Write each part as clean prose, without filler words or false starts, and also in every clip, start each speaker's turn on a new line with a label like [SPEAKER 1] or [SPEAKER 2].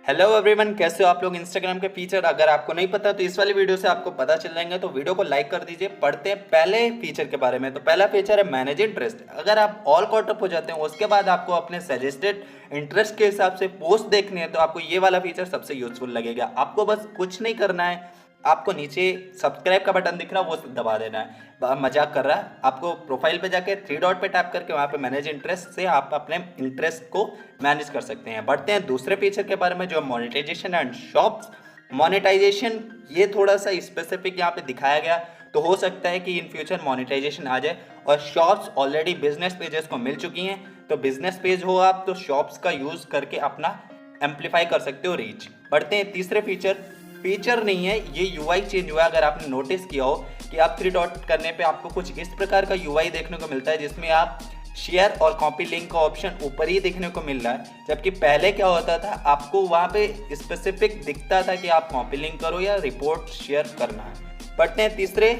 [SPEAKER 1] Hello everyone, कैसे हो आप लोग। इंस्टाग्राम के फीचर अगर आपको नहीं पता तो इस वाली वीडियो से आपको पता चल जाएंगे, तो वीडियो को लाइक कर दीजिए। पढ़ते हैं पहले फीचर के बारे में। तो पहला फीचर है मैनेज इंटरेस्ट। अगर आप ऑल कॉट अप हो जाते हैं उसके बाद आपको अपने सजेस्टेड इंटरेस्ट के हिसाब से पोस्ट देखनी है तो आपको ये वाला फीचर सबसे यूजफुल लगेगा। आपको बस कुछ नहीं करना है, आपको नीचे सब्सक्राइब का बटन दिख रहा है वो दबा देना है। मजाक कर रहा है। आपको प्रोफाइल पे जाके थ्री डॉट पे टैप करके वहाँ पे मैनेज इंटरेस्ट से आप अपने इंटरेस्ट को मैनेज कर सकते हैं। बढ़ते हैं दूसरे फीचर के बारे में जो मोनेटाइजेशन एंड शॉप्स। मोनेटाइजेशन ये थोड़ा सा स्पेसिफिक यहाँ पे दिखाया गया, तो हो सकता है कि इन फ्यूचर मोनेटाइजेशन आ जाए। और शॉप्स ऑलरेडी बिजनेस पेजेस को मिल चुकी हैं, तो बिजनेस पेज हो आप तो शॉप्स का यूज करके अपना एम्पलीफाई कर सकते हो रीच। बढ़ते हैं तीसरे फीचर नहीं है, ये यूआई चेंज हुआ है। अगर आपने नोटिस किया हो कि आप थ्री डॉट करने पे आपको कुछ इस प्रकार का यूआई देखने को मिलता है जिसमें आप शेयर और कॉपी लिंक का ऑप्शन ऊपर ही देखने को मिल रहा है, जबकि पहले क्या होता था आपको वहाँ पे स्पेसिफिक दिखता था कि आप कॉपी लिंक करो या रिपोर्ट शेयर करना है। बढ़ते हैं तीसरे,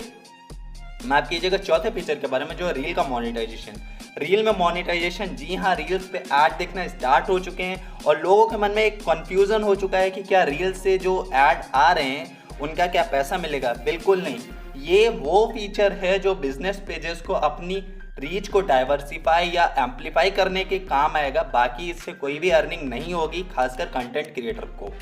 [SPEAKER 1] माफ कीजिएगा, चौथे फीचर के बारे में जो है रील का मोनेटाइजेशन। रील में मोनेटाइजेशन, जी हाँ, रील्स पे ऐड देखना स्टार्ट हो चुके हैं और लोगों के मन में एक कंफ्यूजन हो चुका है कि क्या रील से जो ऐड आ रहे हैं उनका क्या पैसा मिलेगा। बिल्कुल नहीं, ये वो फीचर है जो बिजनेस पेजेस को अपनी रीच को डाइवर्सिफाई या एम्पलीफाई करने के काम आएगा। बाकी इससे कोई भी अर्निंग नहीं होगी, खासकर कंटेंट क्रिएटर को।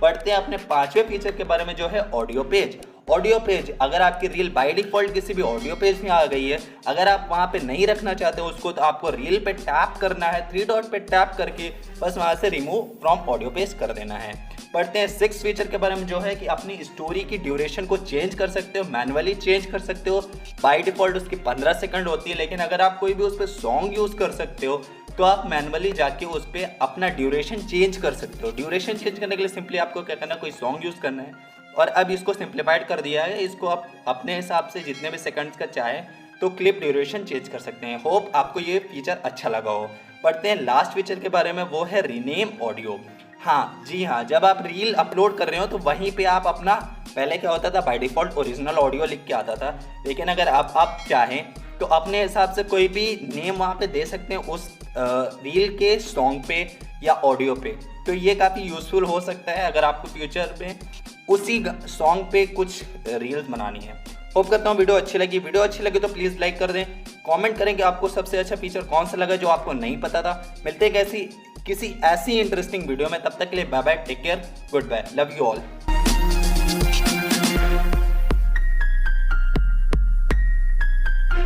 [SPEAKER 1] बढ़ते हैं अपने पांचवें फीचर के बारे में जो है ऑडियो पेज। ऑडियो पेज, अगर आपकी रील बाय डिफॉल्ट किसी भी ऑडियो पेज में आ गई है, अगर आप वहाँ पे नहीं रखना चाहते हो उसको, तो आपको रील पे टैप करना है, थ्री डॉट पे टैप करके बस वहाँ से रिमूव फ्रॉम ऑडियो पेज कर देना है। बढ़ते हैं सिक्स फीचर के बारे में जो है कि अपनी स्टोरी की ड्यूरेशन को चेंज कर सकते हो, मैनुअली चेंज कर सकते हो। बाय डिफॉल्ट उसकी 15 सेकंड होती है, लेकिन अगर आप कोई भी उस पर सॉन्ग यूज़ कर सकते हो तो आप मैनुअली जाके उस पर अपना ड्यूरेशन चेंज कर सकते हो। ड्यूरेशन चेंज करने के लिए सिंपली आपको क्या करना है, कोई सॉन्ग यूज़ करना है। और अब इसको सिंप्लीफाइड कर दिया है, इसको आप अपने हिसाब से जितने भी सेकंड्स का चाहे तो क्लिप ड्यूरेशन चेंज कर सकते हैं। होप आपको ये फीचर अच्छा लगा हो। बढ़ते हैं लास्ट फीचर के बारे में, वो है रीनेम ऑडियो। हाँ जी हाँ, जब आप रील अपलोड कर रहे हो तो वहीं पे आप अपना, पहले क्या होता था बाय डिफ़ॉल्ट ओरिजिनल ऑडियो लिख के आता था, लेकिन अगर आप चाहें तो अपने हिसाब से कोई भी नेम वहाँ पे दे सकते हैं उस रील के सॉन्ग पे या ऑडियो पे। तो ये काफ़ी यूज़फुल हो सकता है अगर आपको फ्यूचर में उसी सॉन्ग पे कुछ रील्स बनानी है। होप करता हूँ वीडियो अच्छी लगी तो प्लीज़ लाइक कर दें, कमेंट करें कि आपको सबसे अच्छा फीचर कौन सा लगा जो आपको नहीं पता था। मिलते हैं किसी ऐसी इंटरेस्टिंग वीडियो में, तब तक के लिए bye bye, take care, goodbye, love you all.